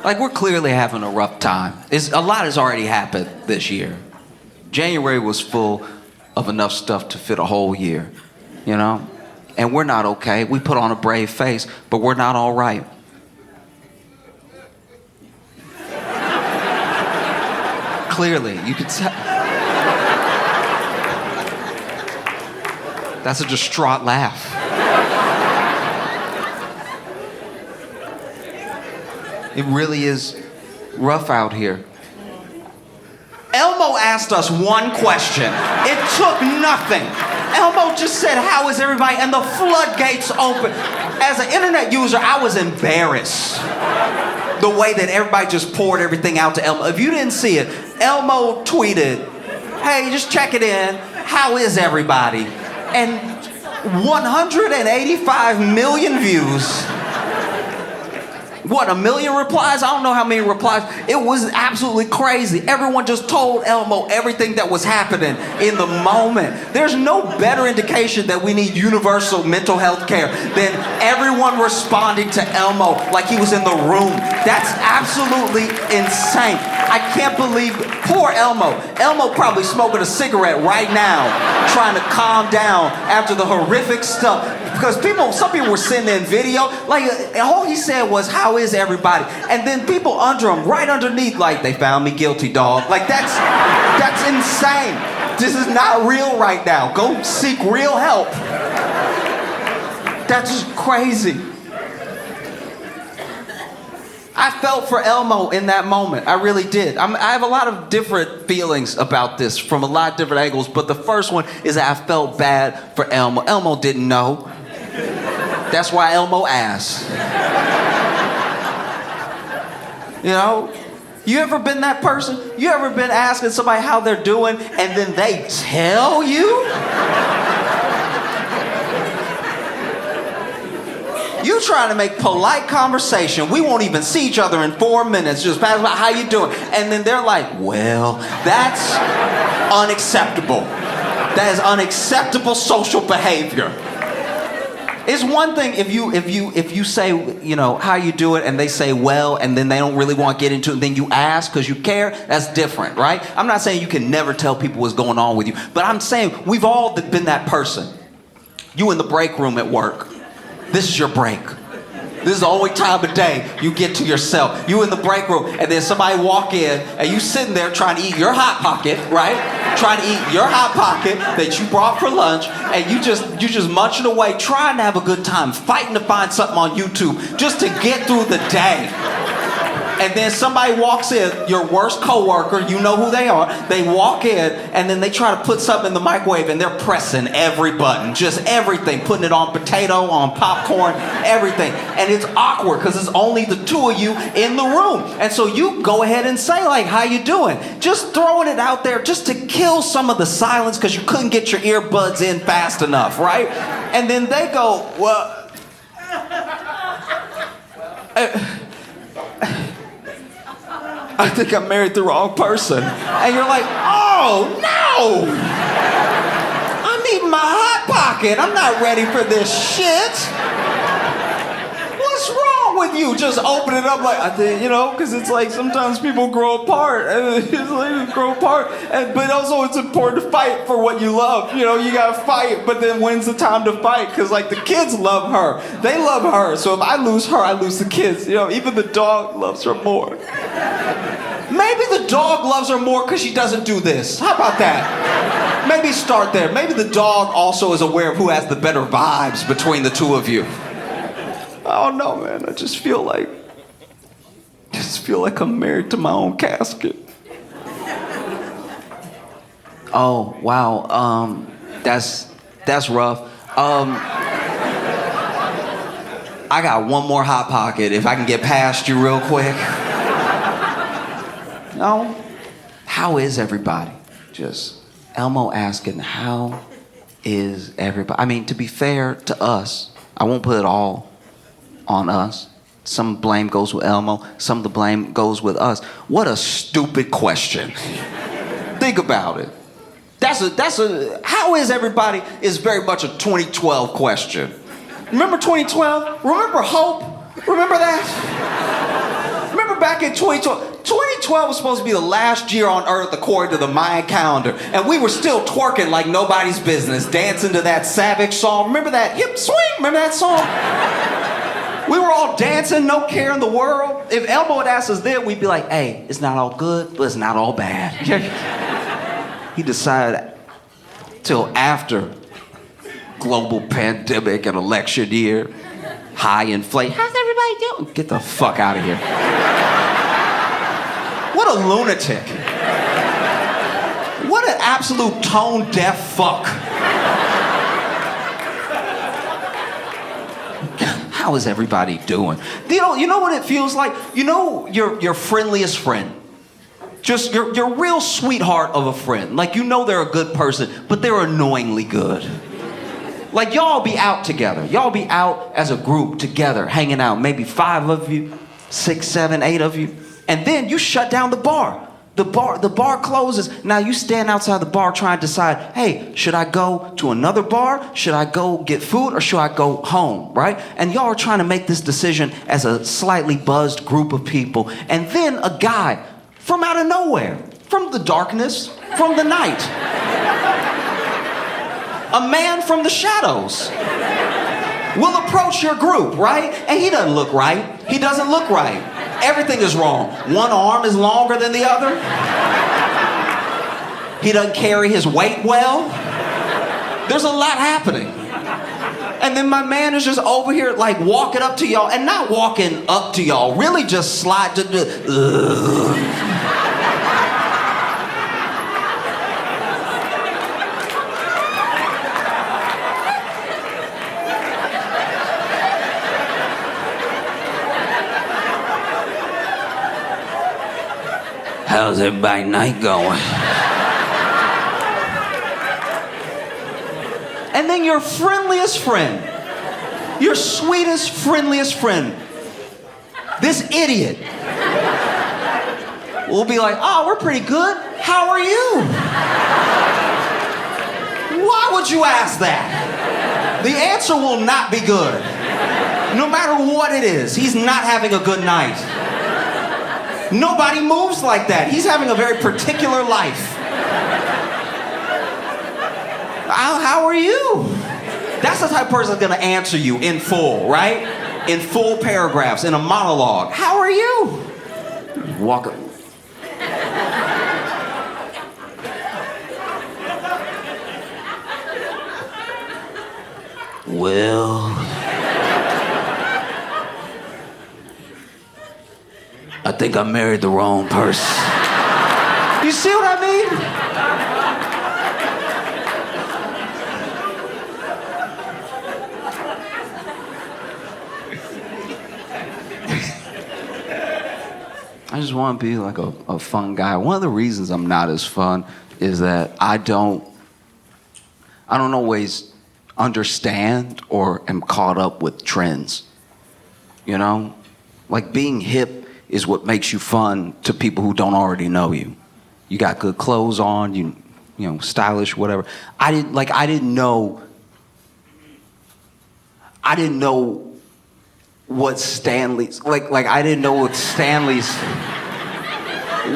Like, we're clearly having a rough time. A lot has already happened this year. January was full of enough stuff to fit a whole year, you know? And we're not okay. We put on a brave face, but we're not all right. Clearly, you can tell. That's a distraught laugh. It really is rough out here. Elmo asked us one question. It took nothing. Elmo just said, "How is everybody?" And the floodgates opened. As an internet user, I was embarrassed. The way that everybody just poured everything out to Elmo. If you didn't see it, Elmo tweeted, "Hey, just check it in. How is everybody?" And 185 million views. What, 1 million replies? I don't know how many replies. It was absolutely crazy. Everyone just told Elmo everything that was happening in the moment. There's no better indication that we need universal mental health care than everyone responding to Elmo like he was in the room. That's absolutely insane. I can't believe, poor Elmo. Elmo probably smoking a cigarette right now, trying to calm down after the horrific stuff. Because some people were sending in video, like all he said was, "How is everybody?" And then people under him, right underneath, like, "They found me guilty, dog." Like, that's insane. This is not real right now. Go seek real help. That's just crazy. I felt for Elmo in that moment. I really did. I have a lot of different feelings about this from a lot of different angles, but the first one is that I felt bad for Elmo. Elmo didn't know. That's why Elmo asked. You know? You ever been that person? You ever been asking somebody how they're doing and then they tell you? You trying to make polite conversation. We won't even see each other in 4 minutes. Just pass by, "How you doing?" And then they're like, "Well, that's unacceptable. That is unacceptable social behavior." It's one thing if you say, you know, "How you doing?" and they say, "Well," and then they don't really want to get into it, and then you ask because you care. That's different, right? I'm not saying you can never tell people what's going on with you, but I'm saying we've all been that person. You in the break room at work. This is your break. This is the only time of day you get to yourself. You in the break room, and then somebody walk in, and you sitting there trying to eat your Hot Pocket, right? Trying to eat your Hot Pocket that you brought for lunch, and you just munching away, trying to have a good time, fighting to find something on YouTube just to get through the day. And then somebody walks in, your worst coworker, you know who they are, they walk in, and then they try to put something in the microwave, and they're pressing every button, just everything, putting it on potato, on popcorn, everything. And it's awkward, because it's only the two of you in the room. And so you go ahead and say, like, "How you doing?" Just throwing it out there just to kill some of the silence, because you couldn't get your earbuds in fast enough, right? And then they go, "Well, I think I married the wrong person." And you're like, "Oh, no! I'm eating my Hot Pocket. I'm not ready for this shit. What's wrong with you?" Just open it up like, I think, you know, because it's like sometimes people grow apart. But also it's important to fight for what you love. You know, you got to fight, but then when's the time to fight? Because, like, the kids love her. They love her. So if I lose her, I lose the kids. You know, even the dog loves her more. Maybe the dog loves her more because she doesn't do this. How about that? Maybe start there. Maybe the dog also is aware of who has the better vibes between the two of you. I don't know, man. I just feel like I'm married to my own casket. Oh, wow. That's rough. I got one more Hot Pocket if I can get past you real quick. No? How is everybody? Just Elmo asking, "How is everybody?" I mean, to be fair to us, I won't put it all on us. Some blame goes with Elmo, some of the blame goes with us. What a stupid question. Think about it. How is everybody is very much a 2012 question. Remember 2012? Remember Hope? Remember that? Remember back in 2012? 2012 was supposed to be the last year on Earth according to the Mayan calendar. And we were still twerking like nobody's business, dancing to that Savage song. Remember that hip swing? Remember that song? We were all dancing, no care in the world. If Elmo had asked us then, we'd be like, hey, it's not all good, but it's not all bad. He decided till after global pandemic and election year, high inflation. How's everybody doing? Get the fuck out of here. What a lunatic. What an absolute tone-deaf fuck. How is everybody doing? You know what it feels like? You know your friendliest friend. Just your real sweetheart of a friend. Like you know they're a good person, but they're annoyingly good. Like y'all be out together. Y'all be out as a group together, hanging out. Maybe 5 of you, 6, 7, 8 of you. And then you shut down the bar. The bar closes. Now you stand outside the bar trying to decide, hey, should I go to another bar? Should I go get food or should I go home, right? And y'all are trying to make this decision as a slightly buzzed group of people. And then a guy from out of nowhere, from the darkness, from the night, a man from the shadows will approach your group, right? And he doesn't look right. He doesn't look right. Everything is wrong. One arm is longer than the other. He doesn't carry his weight well. There's a lot happening. And then my man is just over here like walking up to y'all, and not walking up to y'all, really just slide to the... How's everybody's night going? And then your friendliest friend, your sweetest, friendliest friend, this idiot, will be like, oh, we're pretty good. How are you? Why would you ask that? The answer will not be good. No matter what it is, he's not having a good night. Nobody moves like that. He's having a very particular life. How are you? That's the type of person that's gonna answer you in full, right? In full paragraphs, in a monologue. How are you? Walk up. Well... I think I married the wrong person. You see what I mean? I just want to be like a fun guy. One of the reasons I'm not as fun is that I don't always understand or am caught up with trends. You know? Like being hip is what makes you fun to people who don't already know you. You got good clothes on, you know, stylish, whatever. I didn't know what Stanley's, like I didn't know what Stanley's.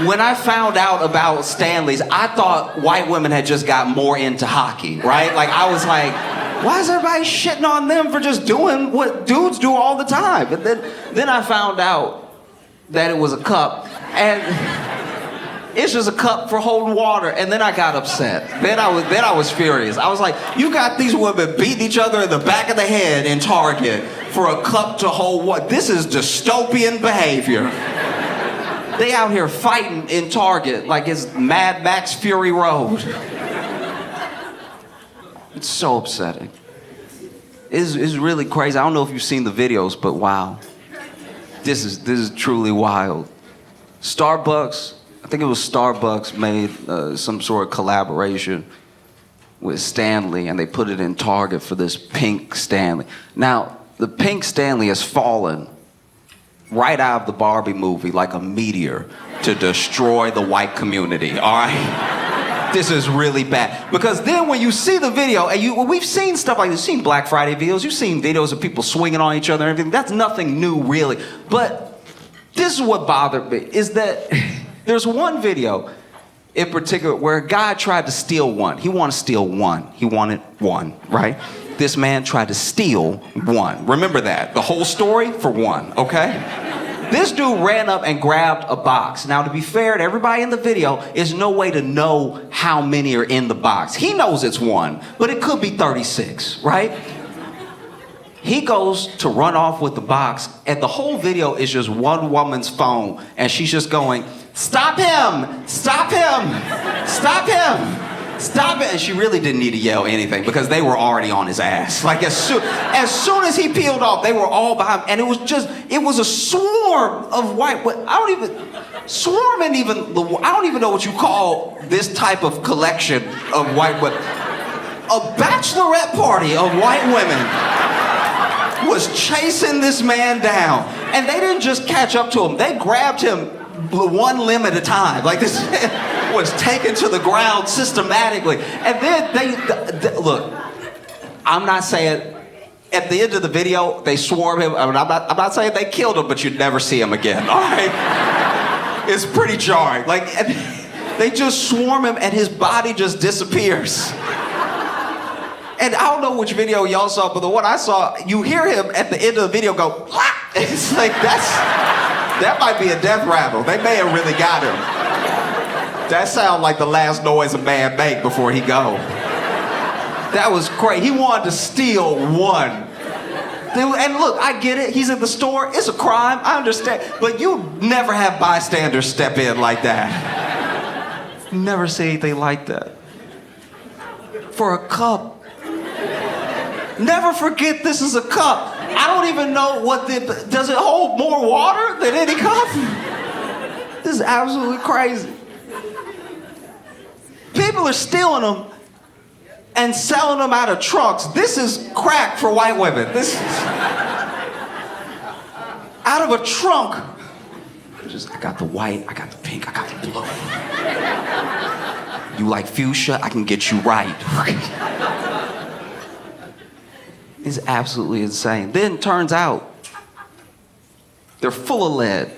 When I found out about Stanley's, I thought white women had just got more into hockey, right? Like I was like, why is everybody shitting on them for just doing what dudes do all the time? But then I found out that it was a cup, and it's just a cup for holding water, and then I got upset. Then I was furious. I was like, you got these women beating each other in the back of the head in Target for a cup to hold what? This is dystopian behavior. They out here fighting in Target like it's Mad Max Fury Road. It's so upsetting. It's really crazy. I don't know if you've seen the videos, but wow. This is truly wild. Starbucks, I think it was Starbucks made some sort of collaboration with Stanley, and they put it in Target for this Pink Stanley. Now, the Pink Stanley has fallen right out of the Barbie movie like a meteor to destroy the white community, all right? This is really bad. Because then when you see the video, and we've seen stuff like this, you've seen Black Friday videos, you've seen videos of people swinging on each other and everything. That's nothing new, really. But This is what bothered me, is that there's one video in particular where a guy tried to steal one. He wanted to steal one. He wanted one, right? This man tried to steal one. Remember that. The whole story for one, okay? This dude ran up and grabbed a box. Now, to be fair to everybody in the video, there's no way to know how many are in the box. He knows it's one, but it could be 36, right? He goes to run off with the box, and the whole video is just one woman's phone, and she's just going, "Stop him! Stop him! Stop him! Stop it!" And she really didn't need to yell anything because they were already on his ass. Like as soon as he peeled off, they were all behind him, and it was a swarm of white. I don't even know what you call this type of collection of white women. A bachelorette party of white women was chasing this man down, and they didn't just catch up to him. They grabbed him one limb at a time. Like this man was taken to the ground systematically. And then they look, I'm not saying at the end of the video they swarm him. I mean, I'm not saying they killed him, but you'd never see him again. All right, it's pretty jarring. Like they just swarm him, and his body just disappears. And I don't know which video y'all saw, but the one I saw, you hear him at the end of the video go, "Wah!" It's like that might be a death rattle. They may have really got him. That sounds like the last noise a man make before he go. That was crazy. He wanted to steal one. And look, I get it. He's at the store. It's a crime. I understand. But you never have bystanders step in like that. Never see anything like that. For a cup. Never forget this is a cup. I don't even know does it hold more water than any cup? This is absolutely crazy. People are stealing them and selling them out of trunks. This is crack for white women. This is out of a trunk. I got the white, I got the pink, I got the blue. You like fuchsia? I can get you right. It's absolutely insane. Then turns out they're full of lead.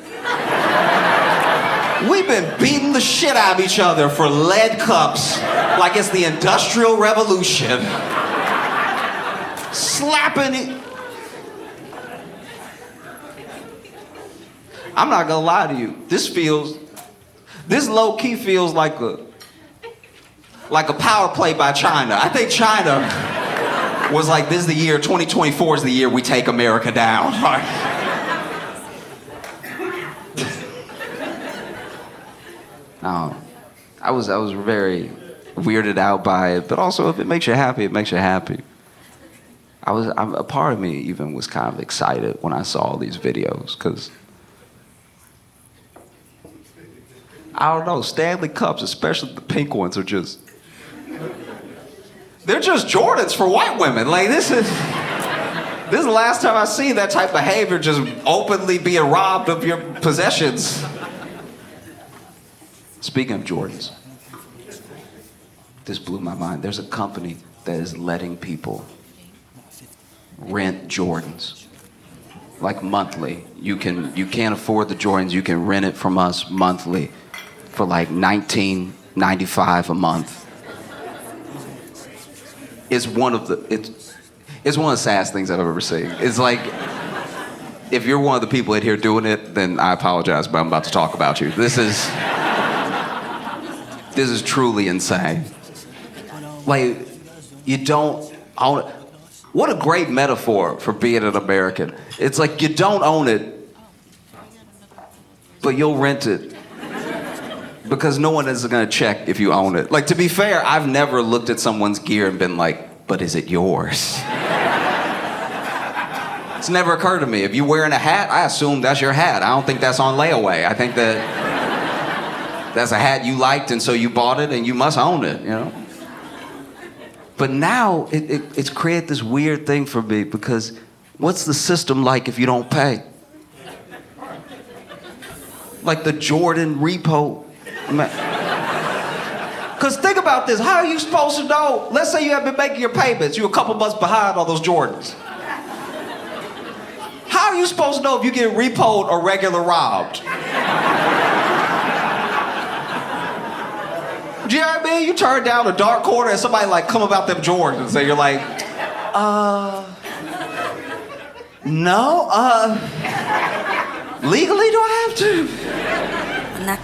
We've been beating the shit out of each other for lead cups like it's the Industrial Revolution. Slapping it. I'm not gonna lie to you. This low-key feels like a power play by China. I think China was like, this is the year, 2024 is the year we take America down. I was very weirded out by it, but also if it makes you happy, it makes you happy. A part of me even was kind of excited when I saw all these videos, because I don't know, Stanley Cups, especially the pink ones, they're just Jordans for white women. Like this is the last time I see that type of behavior, just openly being robbed of your possessions. Speaking of Jordans, this blew my mind. There's a company that is letting people rent Jordans, like monthly. You can't afford the Jordans, you can rent it from us monthly for like $19.95 a month. It's one of the saddest things I've ever seen. It's like, if you're one of the people in here doing it, then I apologize, but I'm about to talk about you. This is truly insane. Like, you don't own it. What a great metaphor for being an American. It's like you don't own it, but you'll rent it. Because no one is gonna check if you own it. Like, to be fair, I've never looked at someone's gear and been like, but is it yours? It's never occurred to me. If you're wearing a hat, I assume that's your hat. I don't think that's on layaway. I think that's a hat you liked, and so you bought it, and you must own it, you know? But now, it's created this weird thing for me, because what's the system like if you don't pay? Like the Jordan repo. Because think about this, how are you supposed to know? Let's say you have been making your payments, you're a couple months behind on those Jordans. How How are you supposed to know if you get repoed or regular robbed? Do you know what I mean? You turn down a dark corner and somebody like come about them Jordans and say, you're like, no, legally do I have to? When I